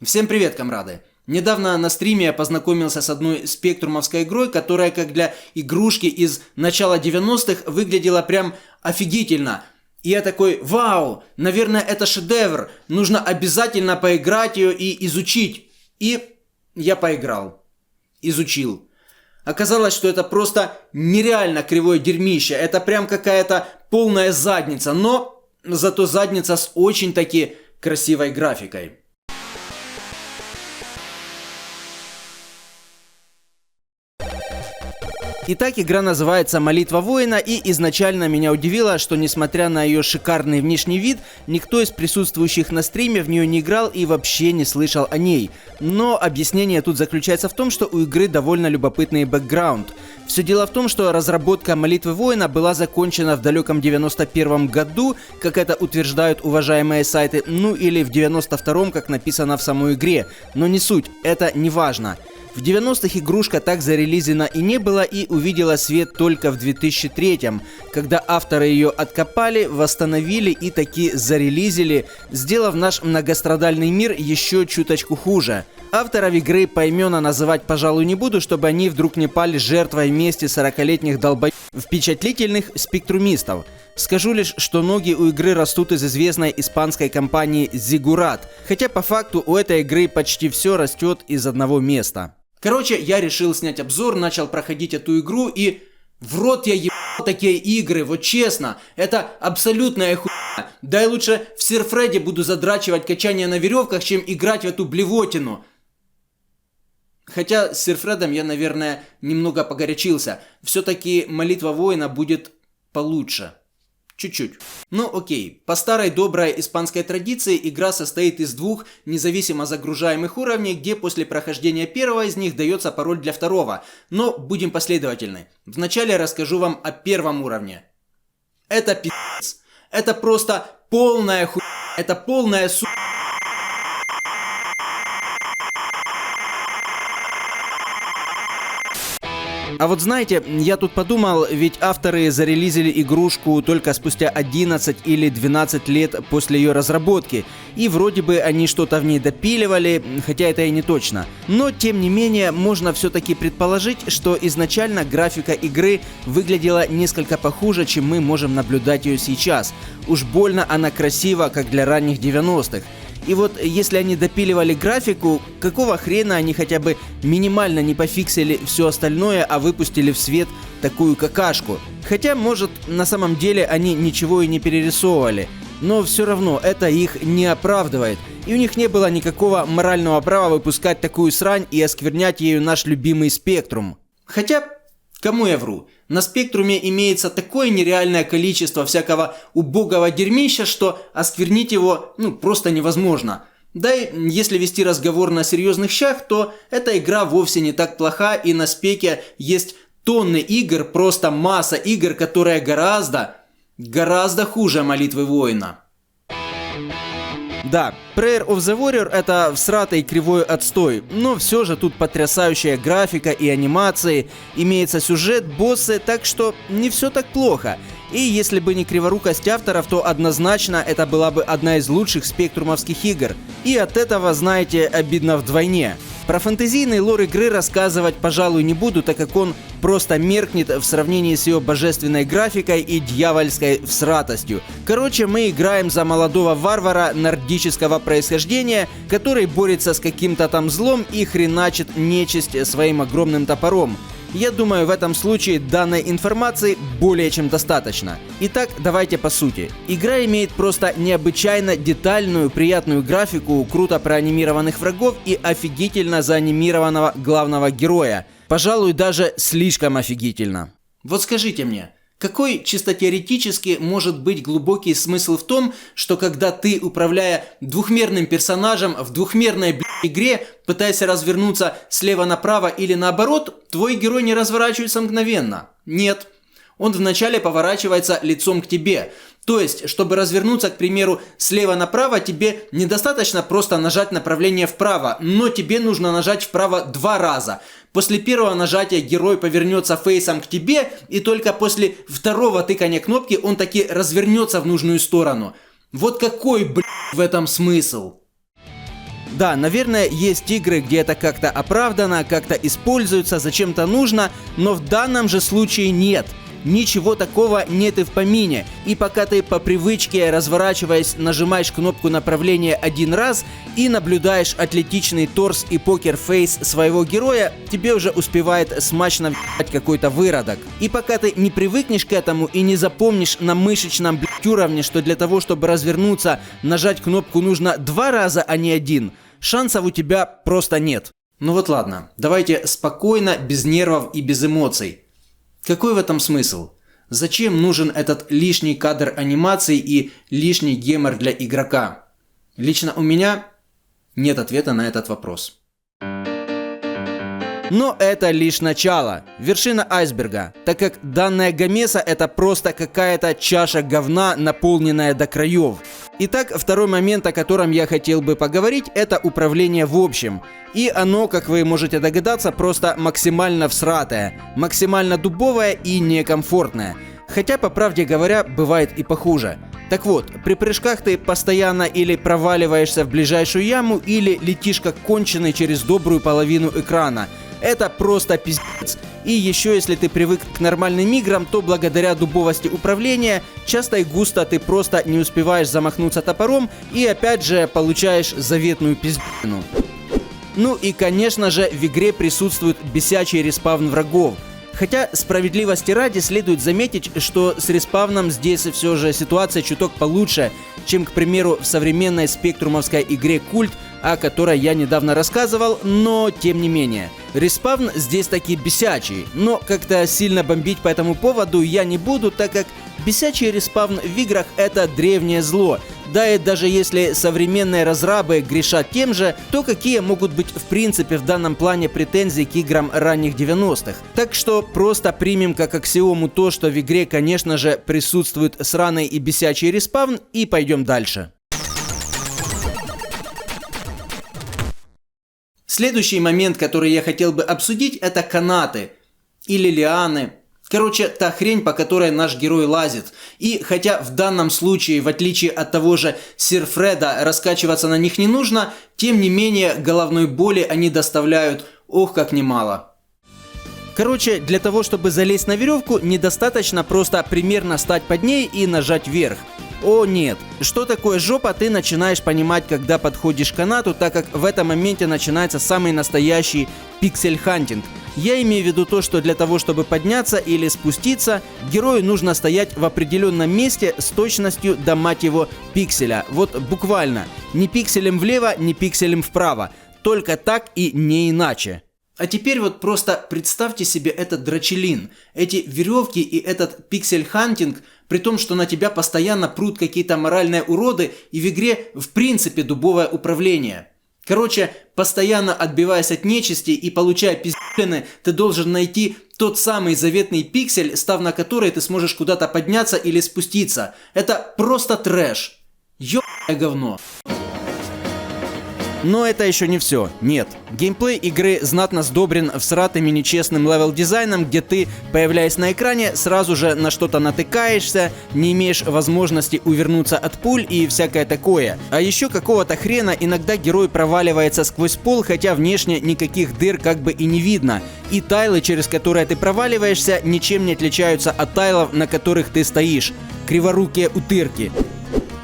Всем привет, комрады! Недавно на стриме я познакомился с одной спектрумовской игрой, которая как для игрушки из начала 90-х выглядела прям офигительно. И я такой: вау, наверное, это шедевр, нужно обязательно поиграть ее и изучить. И я поиграл, изучил. Оказалось, что это просто нереально кривое дерьмище, это прям какая-то полная задница, но зато задница с очень-таки красивой графикой. Итак, игра называется «Молитва воина», и изначально меня удивило, что несмотря на ее шикарный внешний вид, никто из присутствующих на стриме в нее не играл и вообще не слышал о ней. Но объяснение тут заключается в том, что у игры довольно любопытный бэкграунд. Все дело в том, что разработка «Молитвы воина» была закончена в далеком 91 году, как это утверждают уважаемые сайты, ну или в 92-м, как написано в самой игре. Но не суть, это не важно. В 90-х игрушка так зарелизена и не была, и увидела свет только в 2003-м, когда авторы ее откопали, восстановили и таки зарелизили, сделав наш многострадальный мир еще чуточку хуже. Авторов игры поименно называть, пожалуй, не буду, чтобы они вдруг не пали жертвой мести 40-летних впечатлительных спектрумистов. Скажу лишь, что ноги у игры растут из известной испанской компании Ziggurat, хотя по факту у этой игры почти все растет из одного места. Короче, я решил снять обзор, начал проходить эту игру и в рот я ебал такие игры, вот честно, это абсолютная хуйня. Да и лучше в Сирфреде буду задрачивать качание на веревках, чем играть в эту блевотину. Хотя с Сирфредом я, наверное, немного погорячился. Все-таки «Молитва воина» будет получше. Чуть-чуть. Ну окей, по старой доброй испанской традиции игра состоит из двух независимо загружаемых уровней, где после прохождения первого из них дается пароль для второго. Но будем последовательны. Вначале расскажу вам о первом уровне. Это пи***ц. Это просто полная хуйня. Это полная А вот знаете, я тут подумал, ведь авторы зарелизили игрушку только спустя 11 или 12 лет после ее разработки, и вроде бы они что-то в ней допиливали, хотя это и не точно. Но тем не менее, можно все-таки предположить, что изначально графика игры выглядела несколько похуже, чем мы можем наблюдать ее сейчас. Уж больно она красива, как для ранних 90-х. И вот если они допиливали графику, какого хрена они хотя бы минимально не пофиксили все остальное, а выпустили в свет такую какашку? Хотя, может, на самом деле они ничего и не перерисовывали. Но все равно это их не оправдывает. И у них не было никакого морального права выпускать такую срань и осквернять ею наш любимый Спектрум. Хотя, кому я вру? На Спектруме имеется такое нереальное количество всякого убогого дерьмища, что осквернить его просто невозможно. Да и если вести разговор на серьезных щах, то эта игра вовсе не так плоха, и на Спеке есть тонны игр, просто масса игр, которые гораздо хуже «Молитвы воина». Да, Prayer of the Warrior — это всратый кривой отстой, но все же тут потрясающая графика и анимации, имеется сюжет, боссы, так что не все так плохо. И если бы не криворукость авторов, то однозначно это была бы одна из лучших спектрумовских игр. И от этого, знаете, обидно вдвойне. Про фэнтезийный лор игры рассказывать, пожалуй, не буду, так как он просто меркнет в сравнении с ее божественной графикой и дьявольской всратостью. Короче, мы играем за молодого варвара нордического происхождения, который борется с каким-то там злом и хреначит нечисть своим огромным топором. Я думаю, в этом случае данной информации более чем достаточно. Итак, давайте по сути. Игра имеет просто необычайно детальную, приятную графику, круто проанимированных врагов и офигительно заанимированного главного героя. Пожалуй, даже слишком офигительно. Вот скажите мне, какой чисто теоретически может быть глубокий смысл в том, что когда ты, управляя двухмерным персонажем в двухмерной игре, пытаясь развернуться слева направо или наоборот, твой герой не разворачивается мгновенно? Нет. Он вначале поворачивается лицом к тебе. То есть, чтобы развернуться, к примеру, слева направо, тебе недостаточно просто нажать направление вправо, но тебе нужно нажать вправо 2 раза. После первого нажатия герой повернется фейсом к тебе, и только после второго тыкания кнопки он таки развернется в нужную сторону. Вот какой, в этом смысл? Да, наверное, есть игры, где это как-то оправдано, как-то используется, зачем-то нужно, но в данном же случае нет. Ничего такого нет и в помине. И пока ты по привычке, разворачиваясь, нажимаешь кнопку направления один раз и наблюдаешь атлетичный торс и покер-фейс своего героя, тебе уже успевает смачно въебать какой-то выродок. И пока ты не привыкнешь к этому и не запомнишь на мышечном уровне, что для того, чтобы развернуться, нажать кнопку нужно 2 раза, а не 1, шансов у тебя просто нет. Ну вот ладно, давайте спокойно, без нервов и без эмоций. Какой в этом смысл? Зачем нужен этот лишний кадр анимации и лишний гемор для игрока? Лично у меня нет ответа на этот вопрос. Но это лишь начало, вершина айсберга, так как данная гамеса это просто какая-то чаша говна, наполненная до краев. Итак, второй момент, о котором я хотел бы поговорить, это управление в общем. И оно, как вы можете догадаться, просто максимально всратое, максимально дубовое и некомфортное. Хотя, по правде говоря, бывает и похуже. Так вот, при прыжках ты постоянно или проваливаешься в ближайшую яму, или летишь как конченый через добрую половину экрана. Это просто пиздец. И еще если ты привык к нормальным играм, то благодаря дубовости управления часто и густо ты просто не успеваешь замахнуться топором и опять же получаешь заветную пиздину. Ну и конечно же в игре присутствует бесячий респавн врагов. Хотя справедливости ради следует заметить, что с респавном здесь все же ситуация чуток получше, чем, к примеру, в современной спектрумовской игре Культ, о которой я недавно рассказывал, но тем не менее. Респавн здесь таки бесячий, но как-то сильно бомбить по этому поводу я не буду, так как бесячий респавн в играх это древнее зло. Да и даже если современные разрабы грешат тем же, то какие могут быть в принципе в данном плане претензии к играм ранних 90-х? Так что просто примем как аксиому то, что в игре конечно же присутствует сраный и бесячий респавн, и пойдем дальше. Следующий момент, который я хотел бы обсудить, это канаты или лианы. Короче, та хрень, по которой наш герой лазит. И хотя в данном случае, в отличие от того же Сир Фреда, раскачиваться на них не нужно, тем не менее головной боли они доставляют ох как немало. Короче, для того, чтобы залезть на веревку, недостаточно просто примерно стать под ней и нажать вверх. О нет, что такое жопа, ты начинаешь понимать, когда подходишь к канату, так как в этом моменте начинается самый настоящий пиксель-хантинг. Я имею в виду то, что для того, чтобы подняться или спуститься, герою нужно стоять в определенном месте с точностью до, мать его, пикселя. Вот буквально. Ни пикселем влево, ни пикселем вправо. Только так и не иначе. А теперь вот просто представьте себе этот дрочелин, эти веревки и этот пиксель-хантинг, при том, что на тебя постоянно прут какие-то моральные уроды и в игре в принципе дубовое управление. Короче, постоянно отбиваясь от нечисти и получая пиздюлины, ты должен найти тот самый заветный пиксель, став на который ты сможешь куда-то подняться или спуститься. Это просто трэш. Ёбаное говно. Но это еще не все. Нет. Геймплей игры знатно сдобрен всратым и нечестным левел-дизайном, где ты, появляясь на экране, сразу же на что-то натыкаешься, не имеешь возможности увернуться от пуль и всякое такое. А еще какого-то хрена иногда герой проваливается сквозь пол, хотя внешне никаких дыр как бы и не видно. И тайлы, через которые ты проваливаешься, ничем не отличаются от тайлов, на которых ты стоишь. Криворукие утырки.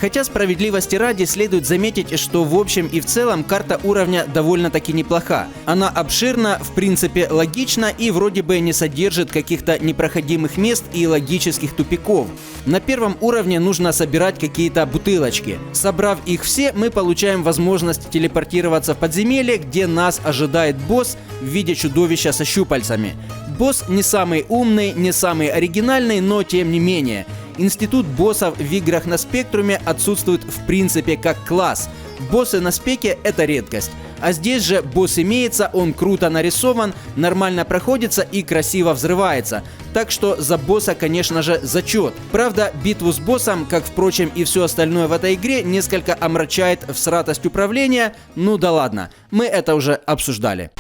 Хотя справедливости ради следует заметить, что в общем и в целом карта уровня довольно-таки неплоха. Она обширна, в принципе логична и вроде бы не содержит каких-то непроходимых мест и логических тупиков. На первом уровне нужно собирать какие-то бутылочки. Собрав их все, мы получаем возможность телепортироваться в подземелье, где нас ожидает босс в виде чудовища со щупальцами. Босс не самый умный, не самый оригинальный, но тем не менее. Институт боссов в играх на спектруме отсутствует в принципе как класс. Боссы на спеке – это редкость. А здесь же босс имеется, он круто нарисован, нормально проходится и красиво взрывается. Так что за босса, конечно же, зачет. Правда, битву с боссом, как впрочем и все остальное в этой игре, несколько омрачает всратость управления. Ну да ладно, мы это уже обсуждали.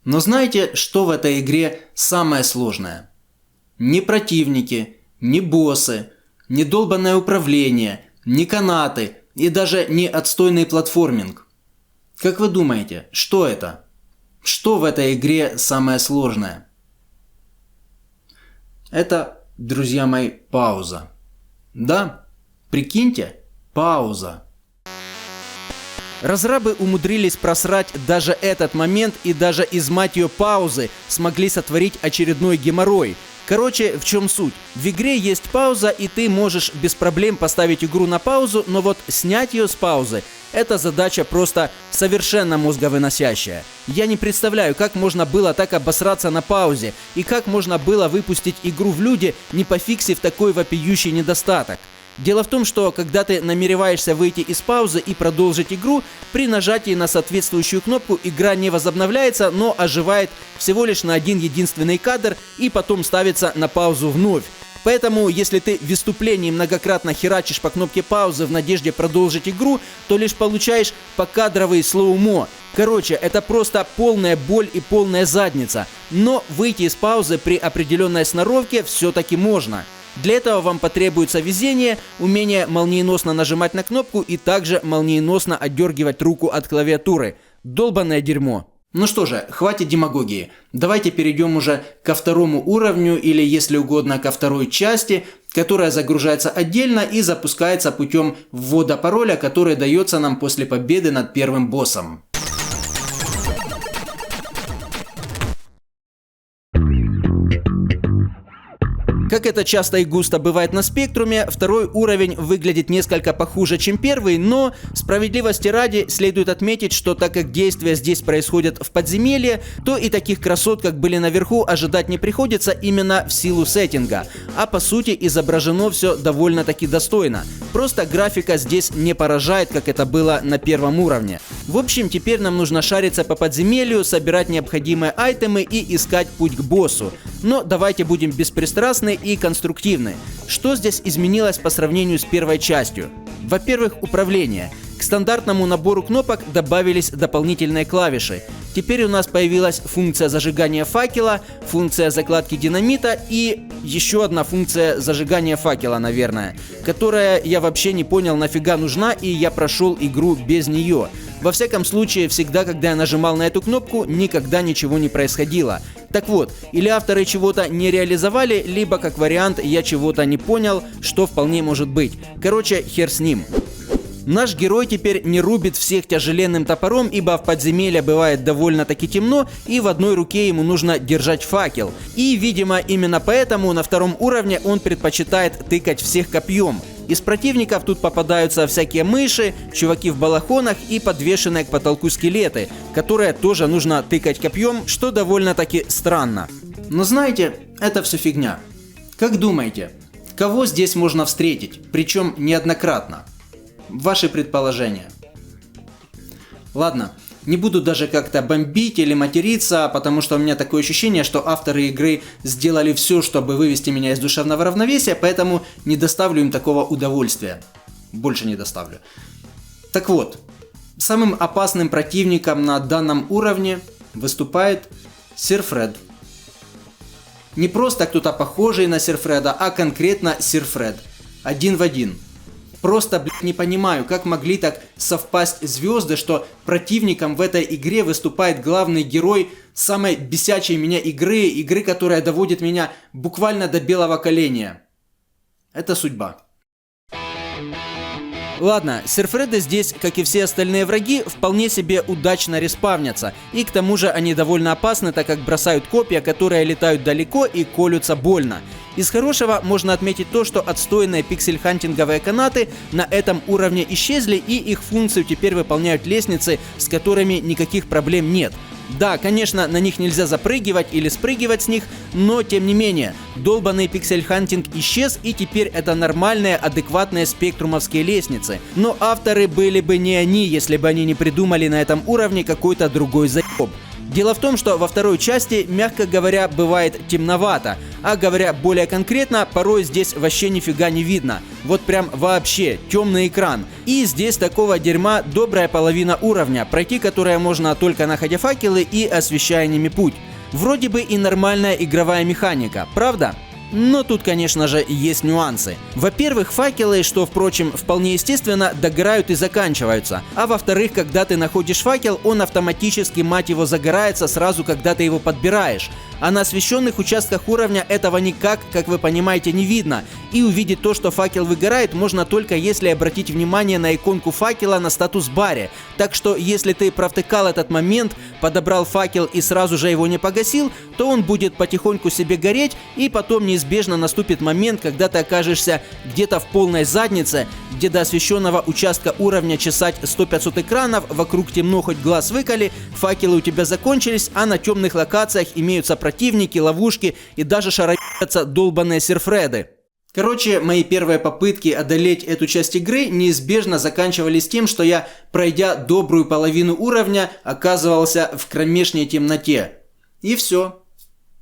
Но знаете, что в этой игре самое сложное? Не противники, не боссы, ни долбанное управление, ни канаты и даже не отстойный платформинг. Как вы думаете, что это? Что в этой игре самое сложное? Это, друзья мои, пауза. Да, прикиньте, пауза. Разрабы умудрились просрать даже этот момент и даже из, мать ее, паузы смогли сотворить очередной геморрой. Короче, в чем суть? В игре есть пауза, и ты можешь без проблем поставить игру на паузу, но вот снять ее с паузы — это задача просто совершенно мозговыносящая. Я не представляю, как можно было так обосраться на паузе, и как можно было выпустить игру в люди, не пофиксив такой вопиющий недостаток. Дело в том, что когда ты намереваешься выйти из паузы и продолжить игру, при нажатии на соответствующую кнопку игра не возобновляется, но оживает всего лишь на один единственный кадр и потом ставится на паузу вновь. Поэтому, если ты в выступлении многократно херачишь по кнопке паузы в надежде продолжить игру, то лишь получаешь покадровый слоумо. Короче, это просто полная боль и полная задница. Но выйти из паузы при определенной сноровке все-таки можно. Для этого вам потребуется везение, умение молниеносно нажимать на кнопку и также молниеносно отдергивать руку от клавиатуры. Долбанное дерьмо. Ну что же, хватит демагогии. Давайте перейдем уже ко второму уровню или, если угодно, ко второй части, которая загружается отдельно и запускается путем ввода пароля, который дается нам после победы над первым боссом. Как это часто и густо бывает на Спектруме, второй уровень выглядит несколько похуже, чем первый, но справедливости ради следует отметить, что так как действия здесь происходят в подземелье, то и таких красот, как были наверху, ожидать не приходится именно в силу сеттинга. А по сути изображено все довольно-таки достойно. Просто графика здесь не поражает, как это было на первом уровне. В общем, теперь нам нужно шариться по подземелью, собирать необходимые айтемы и искать путь к боссу. Но давайте будем беспристрастны и конструктивны. Что здесь изменилось по сравнению с первой частью? Во-первых, управление. К стандартному набору кнопок добавились дополнительные клавиши. Теперь у нас появилась функция зажигания факела, функция закладки динамита и еще одна функция зажигания факела, наверное, которая я вообще не понял, нафига нужна, и я прошел игру без нее. Во всяком случае, всегда, когда я нажимал на эту кнопку, никогда ничего не происходило. Так вот, или авторы чего-то не реализовали, либо, как вариант, я чего-то не понял, что вполне может быть. Короче, хер с ним. Наш герой теперь не рубит всех тяжеленным топором, ибо в подземелье бывает довольно-таки темно, и в одной руке ему нужно держать факел. И, видимо, именно поэтому на втором уровне он предпочитает тыкать всех копьем. Из противников тут попадаются всякие мыши, чуваки в балахонах и подвешенные к потолку скелеты, которые тоже нужно тыкать копьем, что довольно-таки странно. Но знаете, это все фигня. Как думаете, кого здесь можно встретить, причем неоднократно? Ваши предположения. Ладно, не буду даже как-то бомбить или материться, потому что у меня такое ощущение, что авторы игры сделали все, чтобы вывести меня из душевного равновесия, поэтому не доставлю им такого удовольствия. Больше не доставлю. Так вот, самым опасным противником на данном уровне выступает Сир-Фред. Не просто кто-то похожий на Сир-Фреда, а конкретно Сир-Фред. Один в один. Просто, блядь, не понимаю, как могли так совпасть звезды, что противником в этой игре выступает главный герой самой бесячей меня игры, которая доводит меня буквально до белого коленя. Это судьба. Ладно, Сир-Фреды здесь, как и все остальные враги, вполне себе удачно респавнятся. И к тому же они довольно опасны, так как бросают копья, которые летают далеко и колются больно. Из хорошего можно отметить то, что отстойные пиксель-хантинговые канаты на этом уровне исчезли, и их функцию теперь выполняют лестницы, с которыми никаких проблем нет. Да, конечно, на них нельзя запрыгивать или спрыгивать с них, но тем не менее, долбанный пиксель-хантинг исчез, и теперь это нормальные, адекватные спектрумовские лестницы. Но авторы были бы не они, если бы они не придумали на этом уровне какой-то другой заеб. Дело в том, что во второй части, мягко говоря, бывает темновато, а говоря более конкретно, порой здесь вообще нифига не видно. Вот прям вообще темный экран. И здесь такого дерьма добрая половина уровня, пройти которое можно только находя факелы и освещая ними путь. Вроде бы и нормальная игровая механика, правда? Но тут, конечно же, есть нюансы. Во-первых, факелы, что, впрочем, вполне естественно, догорают и заканчиваются. А во-вторых, когда ты находишь факел, он автоматически, мать его, загорается сразу, когда ты его подбираешь. А на освещенных участках уровня этого никак, как вы понимаете, не видно. И увидеть то, что факел выгорает, можно только если обратить внимание на иконку факела на статус-баре. Так что, если ты провтыкал этот момент, подобрал факел и сразу же его не погасил, то он будет потихоньку себе гореть, и потом неизбежно наступит момент, когда ты окажешься где-то в полной заднице, где до освещенного участка уровня чесать 100-500 экранов, вокруг темно, хоть глаз выколи, факелы у тебя закончились, а на темных локациях имеются противники, ловушки и даже шарахаются долбаные серфреды. Короче, мои первые попытки одолеть эту часть игры неизбежно заканчивались тем, что я, пройдя добрую половину уровня, оказывался в кромешней темноте. И все.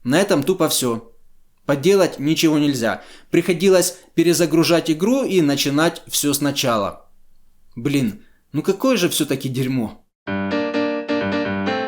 На этом тупо все. Поделать ничего нельзя. Приходилось перезагружать игру и начинать все сначала. Блин, ну какое же все-таки дерьмо.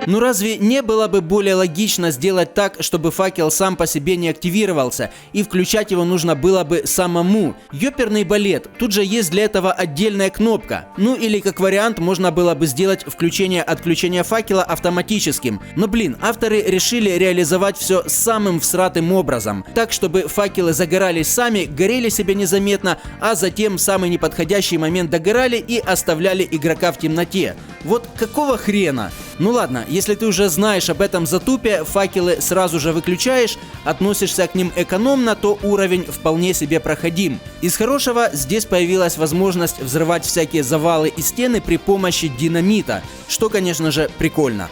Ну разве не было бы более логично сделать так, чтобы факел сам по себе не активировался, и включать его нужно было бы самому? Ёперный балет, тут же есть для этого отдельная кнопка. Ну или как вариант можно было бы сделать включение-отключение факела автоматическим. Но блин, авторы решили реализовать все самым всратым образом. Так, чтобы факелы загорались сами, горели себе незаметно, а затем в самый неподходящий момент догорали и оставляли игрока в темноте. Вот какого хрена? Ну ладно, если ты уже знаешь об этом затупе, факелы сразу же выключаешь, относишься к ним экономно, то уровень вполне себе проходим. Из хорошего здесь появилась возможность взрывать всякие завалы и стены при помощи динамита, что, конечно же, прикольно.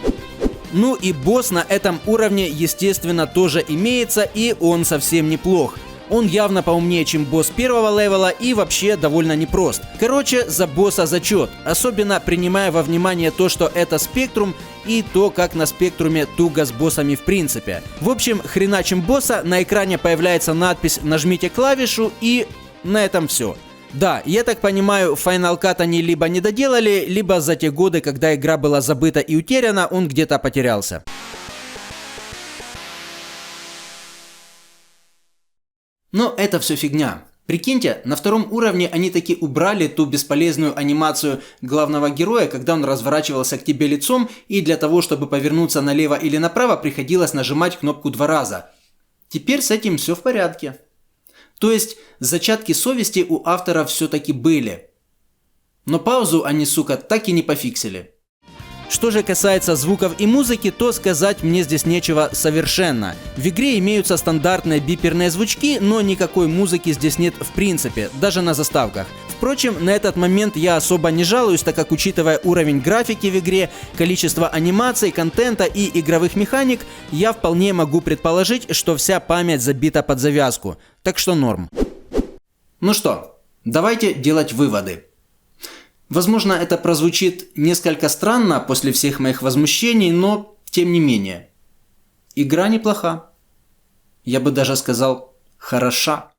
Ну и босс на этом уровне, естественно, тоже имеется, и он совсем неплох. Он явно поумнее, чем босс первого левела, и вообще довольно непрост. Короче, за босса зачет, особенно принимая во внимание то, что это спектрум, и то, как на спектруме туго с боссами в принципе. В общем, хреначим босса, на экране появляется надпись «Нажмите клавишу», и на этом все. Да, я так понимаю, Final Cut они либо не доделали, либо за те годы, когда игра была забыта и утеряна, он где-то потерялся. Но это все фигня. Прикиньте, на втором уровне они таки убрали ту бесполезную анимацию главного героя, когда он разворачивался к тебе лицом, и для того, чтобы повернуться налево или направо, приходилось нажимать кнопку 2 раза. Теперь с этим все в порядке. То есть, зачатки совести у авторов все-таки были. Но паузу они, сука, так и не пофиксили. Что же касается звуков и музыки, то сказать мне здесь нечего совершенно. В игре имеются стандартные биперные звучки, но никакой музыки здесь нет в принципе, даже на заставках. Впрочем, на этот момент я особо не жалуюсь, так как, учитывая уровень графики в игре, количество анимаций, контента и игровых механик, я вполне могу предположить, что вся память забита под завязку. Так что норм. Ну что, давайте делать выводы. Возможно, это прозвучит несколько странно после всех моих возмущений, но тем не менее. Игра неплоха. Я бы даже сказал, хороша.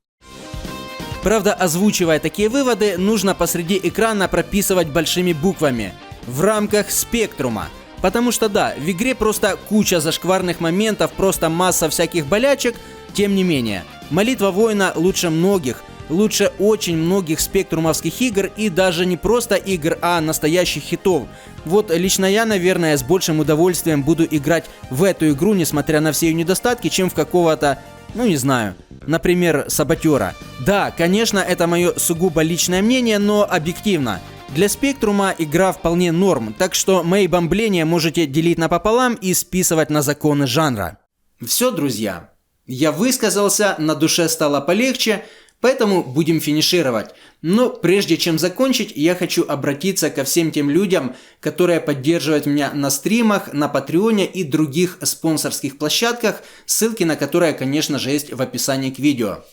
Правда, озвучивая такие выводы, нужно посреди экрана прописывать большими буквами. В рамках спектрума. Потому что да, в игре просто куча зашкварных моментов, просто масса всяких болячек. Тем не менее, молитва воина лучше многих. Лучше очень многих спектрумовских игр, и даже не просто игр, а настоящих хитов. Вот лично я, наверное, с большим удовольствием буду играть в эту игру, несмотря на все ее недостатки, чем в какого-то, ну не знаю, например, Саботера. Да, конечно, это мое сугубо личное мнение, но объективно. Для спектрума игра вполне норм, так что мои бомбления можете делить напополам и списывать на законы жанра. Все, друзья, я высказался, на душе стало полегче. Поэтому будем финишировать. Но прежде чем закончить, я хочу обратиться ко всем тем людям, которые поддерживают меня на стримах, на Патреоне и других спонсорских площадках, ссылки на которые, конечно же, есть в описании к видео.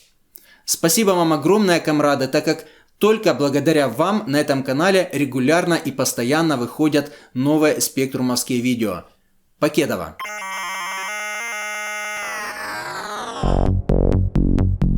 Спасибо вам огромное, комрады, так как только благодаря вам на этом канале регулярно и постоянно выходят новые спектрумовские видео. Покедова!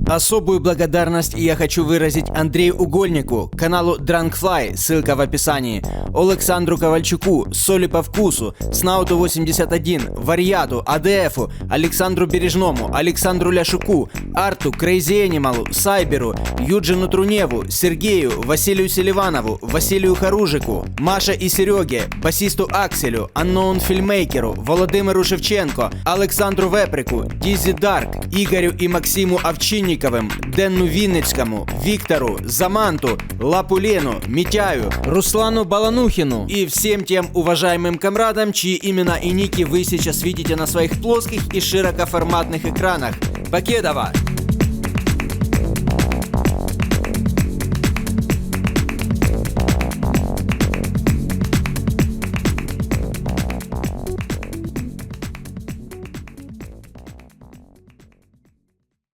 Особую благодарность я хочу выразить Андрею Угольнику, каналу Drunkfly, ссылка в описании, Александру Ковальчуку, Соли по вкусу, Снауту 81, Варьяту, АДФу, Александру Бережному, Александру Ляшуку, Арту, Крейзи Энималу, Сайберу, Юджину Труневу, Сергею, Василию Селиванову, Василию Харужику, Маше и Сереге, басисту Акселю, Unknown Filmmakerу, Володимиру Шевченко, Александру Веприку, Дизі Дарк, Игорю и Максиму Овчинниковым, Денну Винницкому, Виктору, Заманту, Лапулену, Митяю, Руслану Баланухину и всем тем уважаемым комрадам, чьи имена и ники вы сейчас видите на своих плоских и широкоформатных экранах. Покедова!